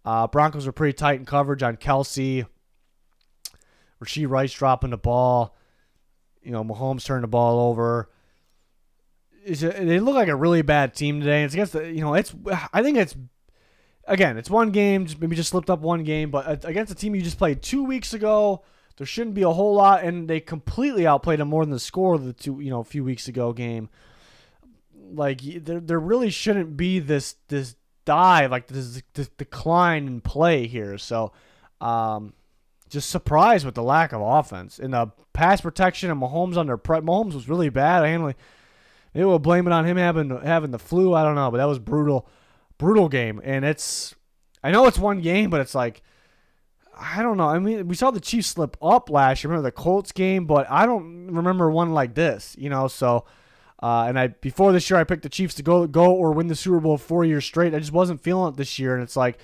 Broncos were pretty tight in coverage on Kelsey. Rashee Rice dropping the ball. You know, Mahomes turned the ball over. They look like a really bad team today. It's against the, you know, I think it's, again, it's one game, maybe just slipped up one game, but against a team you just played 2 weeks ago, there shouldn't be a whole lot, and they completely outplayed them more than the score of the a few weeks ago game. Like, there really shouldn't be this dive, like this decline in play here. So, just surprised with the lack of offense. In the pass protection and Mahomes under pressure. Mahomes was really bad. They will blame it on him having the flu. I don't know, but that was brutal game. And I know it's one game, but it's like, I don't know. I mean, we saw the Chiefs slip up last year. Remember the Colts game, but I don't remember one like this, you know. So, before this year, I picked the Chiefs to go or win the Super Bowl 4 years straight. I just wasn't feeling it this year, and it's like,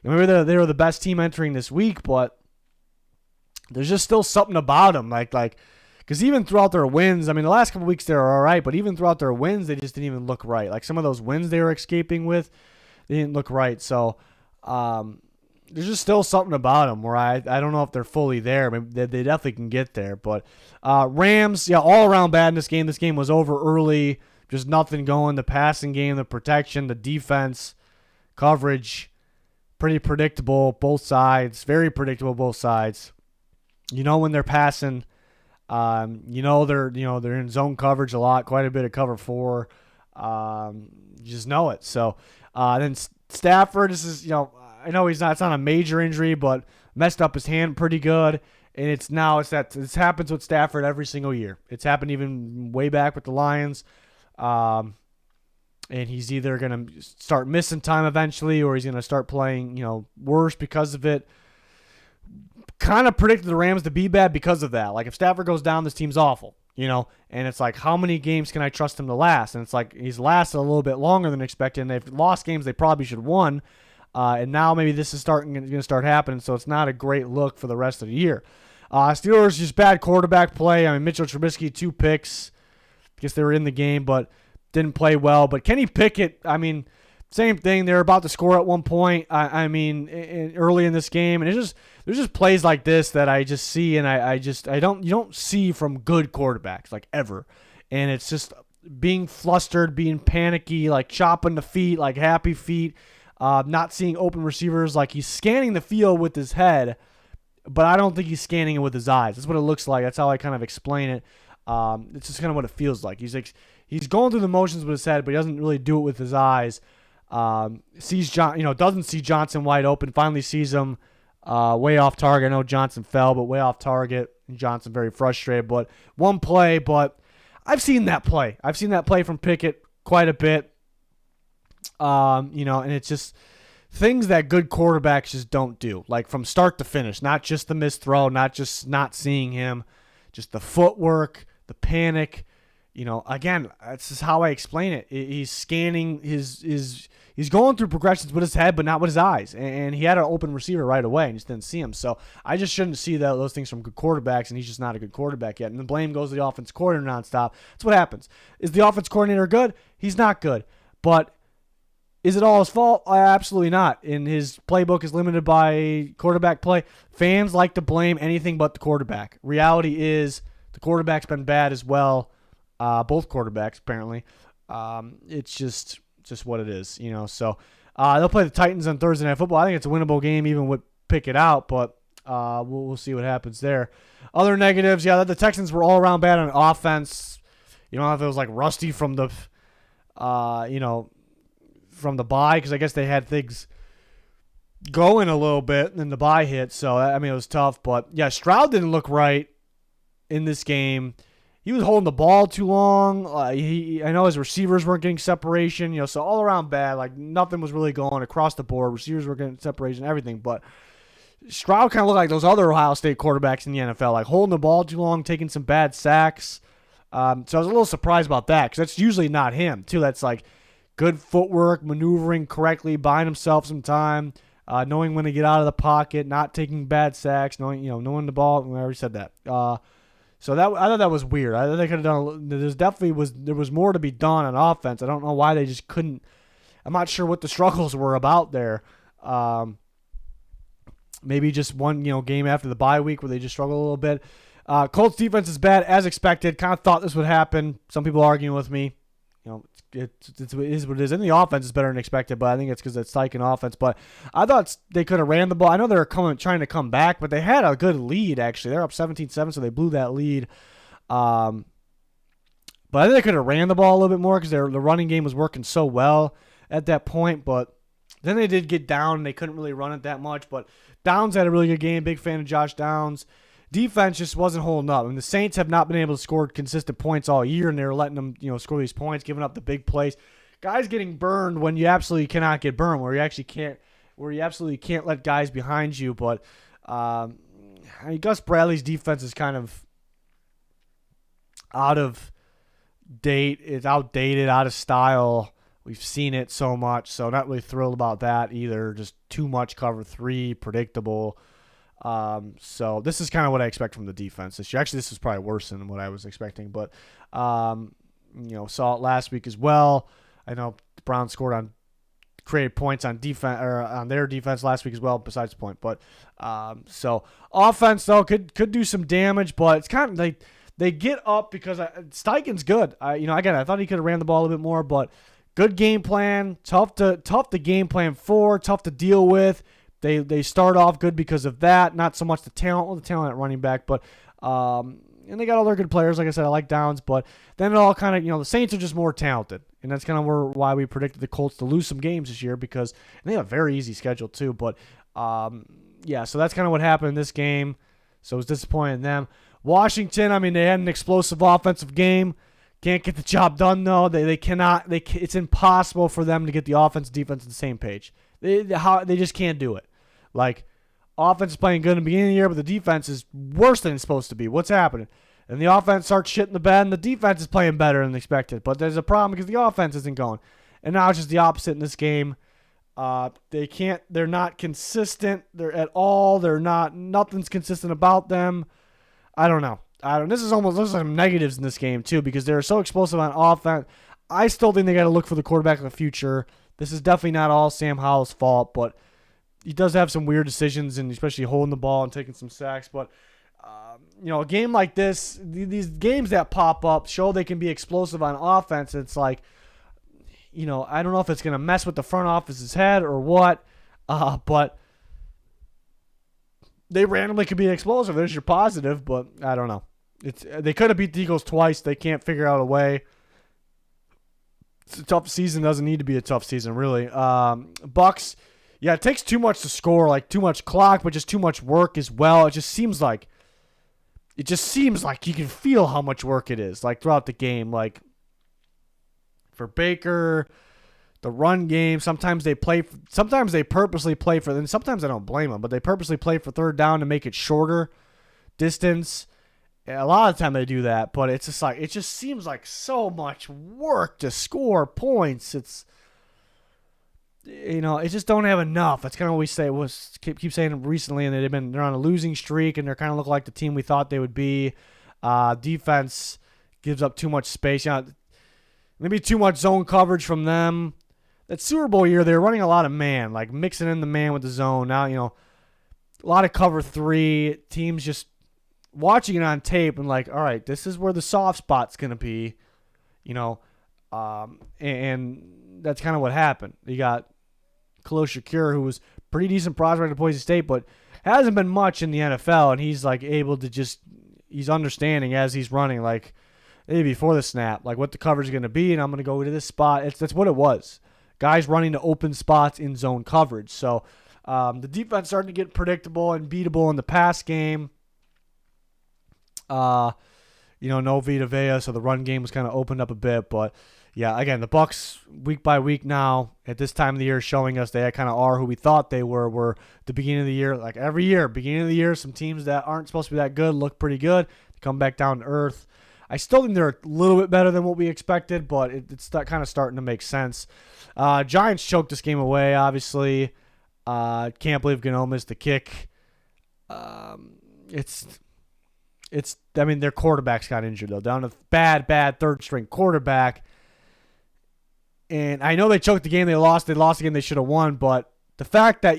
maybe they were the best team entering this week, but there's just still something about them, like because even throughout their wins, I mean, the last couple weeks they were all right, but even throughout their wins, they just didn't even look right. Like some of those wins they were escaping with, they didn't look right. So there's just still something about them where I don't know if they're fully there. Maybe they definitely can get there. But Rams, yeah, all around bad in this game. This game was over early, just nothing going. The passing game, the protection, the defense, coverage, pretty predictable both sides. Very predictable both sides. You know when they're passing, they're in zone coverage a lot, quite a bit of cover 4. You just know it. So then Stafford, this is, I know it's not a major injury, but messed up his hand pretty good. And it's happens with Stafford every single year. It's happened even way back with the Lions. And he's either going to start missing time eventually, or he's going to start playing, worse because of it. Kind of predicted the Rams to be bad because of that. Like, if Stafford goes down, this team's awful, and it's like, how many games can I trust him to last? And it's like, he's lasted a little bit longer than expected, and they've lost games they probably should have won. And now maybe this is going to start happening, so it's not a great look for the rest of the year. Steelers, just bad quarterback play. I mean, Mitchell Trubisky, 2 picks. I guess they were in the game, but didn't play well. But Kenny Pickett, I mean, same thing. They're about to score at one point. I mean, early in this game, and there's just plays like this that I just see, and you don't see from good quarterbacks like ever, and it's just being flustered, being panicky, like chopping the feet, like happy feet, not seeing open receivers, like he's scanning the field with his head, but I don't think he's scanning it with his eyes. That's what it looks like. That's how I kind of explain it. It's just kind of what it feels like. He's going through the motions with his head, but he doesn't really do it with his eyes. Doesn't see Johnson wide open. Finally sees him way off target. I know Johnson fell, but way off target. Johnson very frustrated. But one play, but I've seen that play. I've seen that play from Pickett quite a bit. And it's just things that good quarterbacks just don't do. Like from start to finish, not just the missed throw, not just not seeing him, just the footwork, the panic. Again, that's just how I explain it. He's scanning he's going through progressions with his head, but not with his eyes. And he had an open receiver right away and just didn't see him. So I just shouldn't see those things from good quarterbacks, and he's just not a good quarterback yet. And the blame goes to the offense coordinator nonstop. That's what happens. Is the offense coordinator good? He's not good. But is it all his fault? Absolutely not. And his playbook is limited by quarterback play. Fans like to blame anything but the quarterback. Reality is the quarterback's been bad as well. Both quarterbacks, apparently. It's just what it is, So they'll play the Titans on Thursday Night Football. I think it's a winnable game, even with Pickett out, but we'll see what happens there. Other negatives, the Texans were all around bad on offense. You know, if it was like rusty from the, from the bye, because I guess they had things going a little bit, and then the bye hit. So it was tough. But yeah, Stroud didn't look right in this game. He was holding the ball too long. I know his receivers weren't getting separation, so all around bad. Like nothing was really going across the board. Receivers were getting separation, everything. But Stroud kind of looked like those other Ohio State quarterbacks in the NFL, like holding the ball too long, taking some bad sacks. So I was a little surprised about that because that's usually not him, too. That's like good footwork, maneuvering correctly, buying himself some time, knowing when to get out of the pocket, not taking bad sacks, knowing the ball. I already said that. So I thought that was weird. I thought they could have done. There was more to be done on offense. I don't know why they just couldn't. I'm not sure what the struggles were about there. Maybe just one game after the bye week where they just struggled a little bit. Colts defense is bad as expected. Kind of thought this would happen. Some people arguing with me. It is what it is. And the offense is better than expected, but I think it's because it's Steichen offense. But I thought they could have ran the ball. I know they were trying to come back, but they had a good lead, actually. They're up 17-7, so they blew that lead. But I think they could have ran the ball a little bit more because the running game was working so well at that point. But then they did get down, and they couldn't really run it that much. But Downs had a really good game. Big fan of Josh Downs. Defense just wasn't holding up. I mean, the Saints have not been able to score consistent points all year, and they're letting them, score these points, giving up the big plays. Guys getting burned when you absolutely cannot get burned, where you absolutely can't let guys behind you. But Gus Bradley's defense is kind of out of date. It's outdated, out of style. We've seen it so much, so not really thrilled about that either. Just too much cover 3, predictable. So this is kind of what I expect from the defense this year. Actually, this is probably worse than what I was expecting, but saw it last week as well. I know the Browns created points on defense or on their defense last week as well. Besides the point, but so offense though could do some damage, but it's kind of they get up because Steichen's good. I thought he could have ran the ball a little bit more, but good game plan. Tough to game plan for. Tough to deal with. They start off good because of that, not so much the talent at running back, but and they got all their good players. Like I said, I like Downs, but then it all kind of, the Saints are just more talented, and that's kind of why we predicted the Colts to lose some games this year because they have a very easy schedule too. But so that's kind of what happened in this game. So it was disappointing in them. Washington, they had an explosive offensive game. Can't get the job done though. They cannot. It's impossible for them to get the offense and defense on the same page. They just can't do it. Like, offense is playing good in the beginning of the year, but the defense is worse than it's supposed to be. What's happening? And the offense starts shitting the bed, and the defense is playing better than expected. But there's a problem because the offense isn't going. And now it's just the opposite in this game. They're not consistent. They're at all. Nothing's consistent about them. I don't know. This is some negatives in this game too, because they're so explosive on offense. I still think they got to look for the quarterback of the future. This is definitely not all Sam Howell's fault, but he does have some weird decisions, and especially holding the ball and taking some sacks. But a game like this, these games that pop up show they can be explosive on offense. It's like, I don't know if it's going to mess with the front office's head or what, but they randomly could be explosive. There's your positive, but I don't know. They could have beat the Eagles twice. They can't figure out a way. It's a tough season. Doesn't need to be a tough season, really. Bucks, yeah, it takes too much to score, like too much clock, but just too much work as well. It just seems like you can feel how much work it is, like throughout the game. Like for Baker, the run game. Sometimes they purposely play for. And sometimes I don't blame them, but they purposely play for third down to make it shorter distance. A lot of the time they do that, but it just seems like so much work to score points. It's it just don't have enough. That's kind of what we say. Keep saying it recently, and they're on a losing streak, and they're kind of look like the team we thought they would be. Defense gives up too much space. Maybe too much zone coverage from them. That Super Bowl year, they were running a lot of man, like mixing in the man with the zone. Now a lot of cover 3 teams just. Watching it on tape and like, all right, this is where the soft spot's going to be, and that's kind of what happened. You got Khalil Shakir, who was pretty decent prospect at Boise State, but hasn't been much in the NFL, and he's like able to he's understanding as he's running, like maybe before the snap, like what the coverage is going to be, and I'm going to go to this spot. That's what it was. Guys running to open spots in zone coverage. So the defense starting to get predictable and beatable in the pass game. No Vita Vea, so the run game was kind of opened up a bit. But, yeah, again, the Bucks week by week now at this time of the year showing us they kind of are who we thought they were the beginning of the year. Like every year, beginning of the year, some teams that aren't supposed to be that good look pretty good. They come back down to earth. I still think they're a little bit better than what we expected, but it's kind of starting to make sense. Giants choked this game away, obviously. Can't believe Gano missed the kick. Their quarterbacks got injured, though. Down to bad third-string quarterback. And I know they choked the game. They lost the game they should have won. But the fact that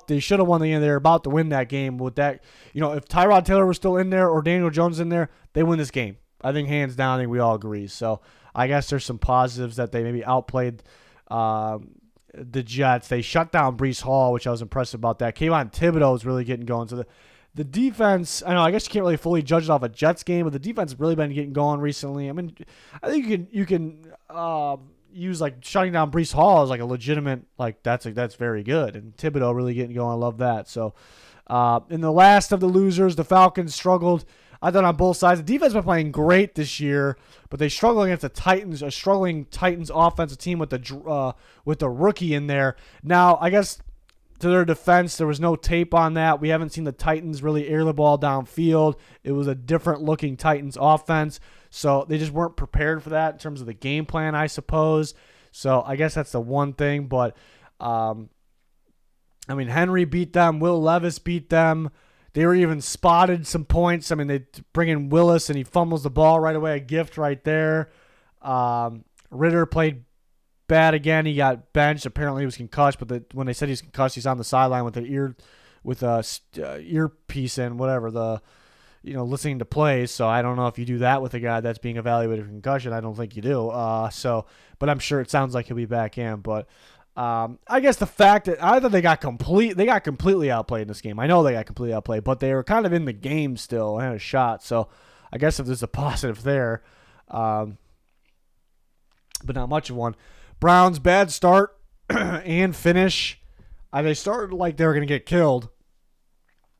they should have won the game, they were about to win that game. With that, if Tyrod Taylor was still in there or Daniel Jones in there, they win this game. I think hands down, I think we all agree. So I guess there's some positives that they maybe outplayed the Jets. They shut down Breece Hall, which I was impressed about that. Kayvon Thibodeau is really getting going. So the defense, I guess you can't really fully judge it off a Jets game, but the defense has really been getting going recently. I mean, I think you can use like shutting down Breece Hall as like a legitimate, like that's very good. And Thibodeau really getting going. I love that. So in the last of the losers, the Falcons struggled. I thought on both sides. The defense has been playing great this year, but they struggle against the Titans, a struggling Titans offensive team with the rookie in there. Now, I guess to their defense, there was no tape on that. We haven't seen the Titans really air the ball downfield. It was a different-looking Titans offense, so they just weren't prepared for that in terms of the game plan, I suppose. So I guess that's the one thing. But, Henry beat them. Will Levis beat them. They were even spotted some points. They bring in Willis, and he fumbles the ball right away. A gift right there. Ritter played bad again. He got benched. Apparently he was concussed, but when they said he was concussed, he's on the sideline with a earpiece in, whatever, listening to plays. So I don't know if you do that with a guy that's being evaluated for concussion. I don't think you do. But I'm sure it sounds like he'll be back in. But I guess the fact that I thought they got completely outplayed in this game. I know they got completely outplayed, but they were kind of in the game still and had a shot. So I guess if there's a positive there, but not much of one. Browns, bad start and finish. They started like they were going to get killed.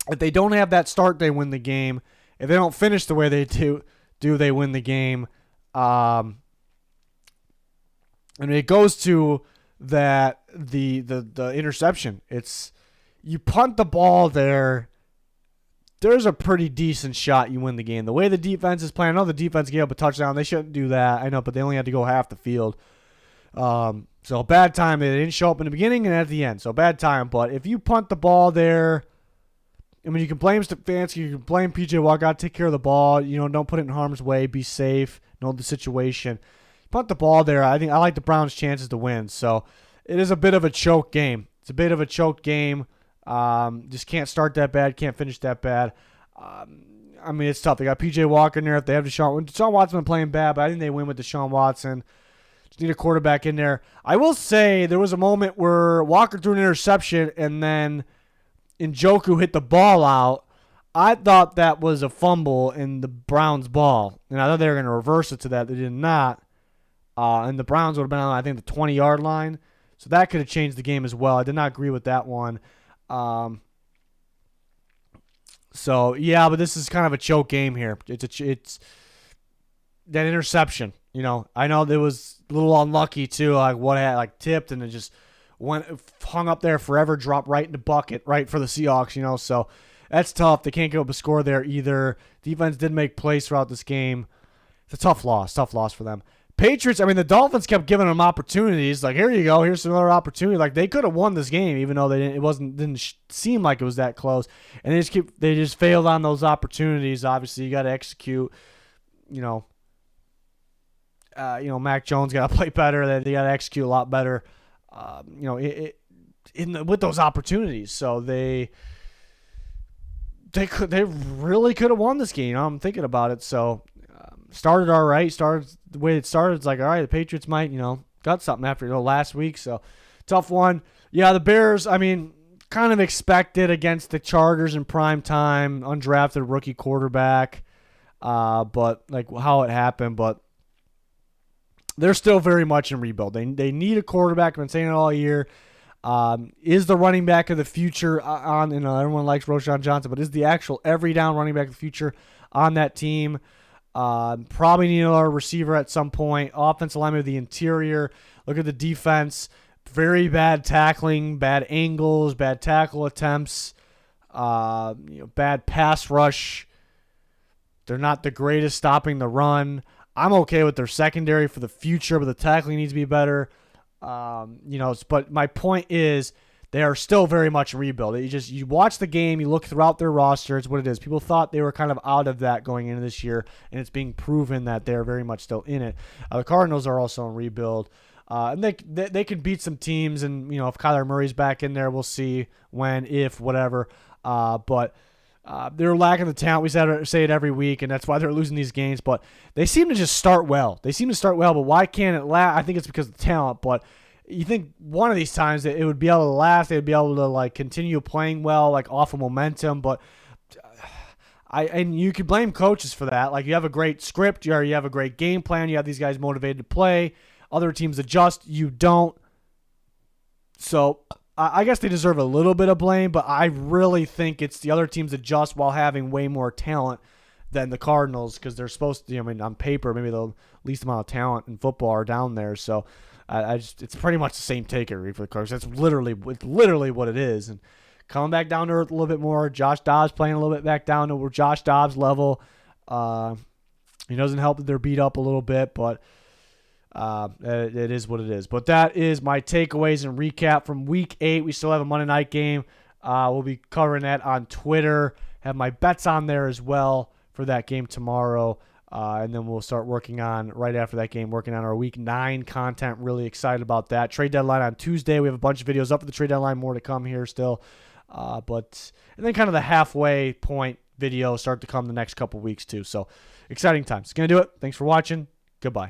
If they don't have that start, they win the game. If they don't finish the way they do they win the game. And it goes to the interception. It's you punt the ball there. There's a pretty decent shot you win the game. The way the defense is playing, I know the defense gave up a touchdown. They shouldn't do that. I know, but they only had to go half the field. So bad time. They didn't show up in the beginning and at the end. So bad time. But if you punt the ball there, I mean, you can blame Stefanski, you can blame PJ Walker. Got to take care of the ball. Don't put it in harm's way. Be safe. Know the situation. Punt the ball there. I think I like the Browns' chances to win. So it is a bit of a choke game. It's a bit of a choke game. Just can't start that bad. Can't finish that bad. I mean, it's tough. They got PJ Walker in there. If they have Deshaun Watson been playing bad, but I think they win with Deshaun Watson. Just need a quarterback in there. I will say there was a moment where Walker threw an interception and then Njoku hit the ball out. I thought that was a fumble in the Browns' ball, and I thought they were going to reverse it to that. They did not, and the Browns would have been on, I think, the 20-yard line, so that could have changed the game as well. I did not agree with that one. So yeah, but this is kind of a choke game here. It's that interception. I know it was a little unlucky too. Like tipped and it just hung up there forever, dropped right in the bucket, right for the Seahawks. So that's tough. They can't give up a score there either. Defense did make plays throughout this game. It's a tough loss for them. Patriots, I mean, the Dolphins kept giving them opportunities. Like, here you go, here's another opportunity. Like, they could have won this game, even though didn't seem like it was that close. And they just failed on those opportunities. Obviously, you got to execute. Mac Jones got to play better. They got to execute a lot better. With those opportunities. So they really could have won this game. I'm thinking about it. So started all right. Started the way it started. It's like, all right, the Patriots might got something after last week. So tough one. Yeah, the Bears. I mean, kind of expected against the Chargers in prime time, undrafted rookie quarterback. But like how it happened, but. They're still very much in rebuild. They need a quarterback. I've been saying it all year. Is the running back of the future on? Everyone likes Roschon Johnson, but is the actual every down running back of the future on that team? Probably need another receiver at some point. Offensive lineman of the interior. Look at the defense. Very bad tackling, bad angles, bad tackle attempts, bad pass rush. They're not the greatest stopping the run. I'm okay with their secondary for the future, but the tackling needs to be better. But my point is they are still very much rebuild. You watch the game, you look throughout their roster, it's what it is. People thought they were kind of out of that going into this year, and it's being proven that they're very much still in it. The Cardinals are also in rebuild. And they can beat some teams, and if Kyler Murray's back in there, we'll see when, if, whatever. But they're lacking the talent. We say it every week, and that's why they're losing these games. But they seem to just start well. But why can't it last? I think it's because of the talent. But you think one of these times that it would be able to last. They would be able to continue playing well, off of momentum. But and you could blame coaches for that. You have a great script, you have a great game plan. You have these guys motivated to play. Other teams adjust. You don't. So I guess they deserve a little bit of blame, but I really think it's the other teams adjust while having way more talent than the Cardinals because they're supposed to. On paper, maybe the least amount of talent in football are down there. So it's pretty much the same take every for the Cardinals. It's literally what it is. And coming back down to earth a little bit more. Josh Dobbs playing a little bit back down to where Josh Dobbs level. He doesn't help that they're beat up a little bit, but. It is what it is. But that is my takeaways and recap from Week 8. We still have a Monday night game. We'll be covering that on Twitter. Have my bets on there as well for that game tomorrow. And then we'll start working on, right after that game, working on our Week 9 content. Really excited about that. Trade deadline on Tuesday. We have a bunch of videos up for the trade deadline. More to come here still. And then kind of the halfway point videos start to come the next couple weeks too. So exciting times. Going to do it. Thanks for watching. Goodbye.